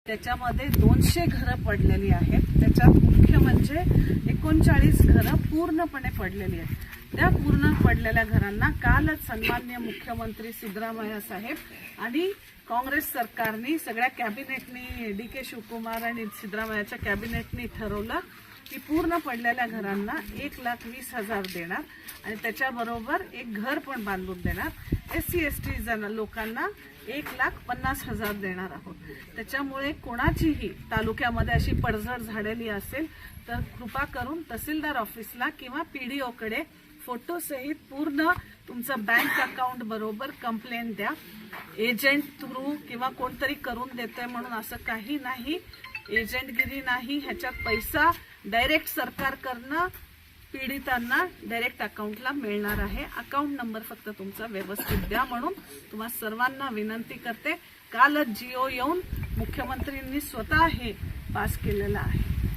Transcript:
त्याच्यामध्ये 200 घरं पडलेली आहेत। त्याच्यात मुख्य म्हणजे 39 घरं पूर्णपणे पडलेली आहेत। त्या पूर्ण पडलेल्या घरांना कालच सन्माननीय मुख्यमंत्री सिद्धरामय्या साहेब आणि काँग्रेस सरकारने सगळ्या कॅबिनेटनी डी.के. शिवकुमार आणि सिद्धरामय्याच्या कॅबिनेटनी ठरवलं की पूर्ण पडलेल्या घरांना 1,20,000 देणार आणि त्याच्याबरोबर एक घर पण बांधून देणार। SC/ST लोकांना 1,50,000 देणार आहोत। त्याच्यामुळे कोणाचीही तालुक्यामध्ये अशी पडझड झालेली असेल तर कृपा करून तहसीलदार ऑफिसला किंवा PDOकडे फोटो सहित पूर्ण तुमचं बँक अकाउंट बरोबर कंप्लेंट द्या। एजंट थ्रू किंवा कोणतरी करून देते म्हणून असं काही नाही, एजंटगिरी नाही। ह्याच्यात पैसा डायरेक्ट सरकारकडनं पीडितांना डायरेक्ट अकाउंटला मिळणार आहे। अकाउंट नंबर फक्त तुमचा व्यवस्थित द्या म्हणून तुम्हा सर्वांना विनंती करते। कालच GO येऊन मुख्यमंत्र्यांनी स्वतः हे पास केलेलं आहे।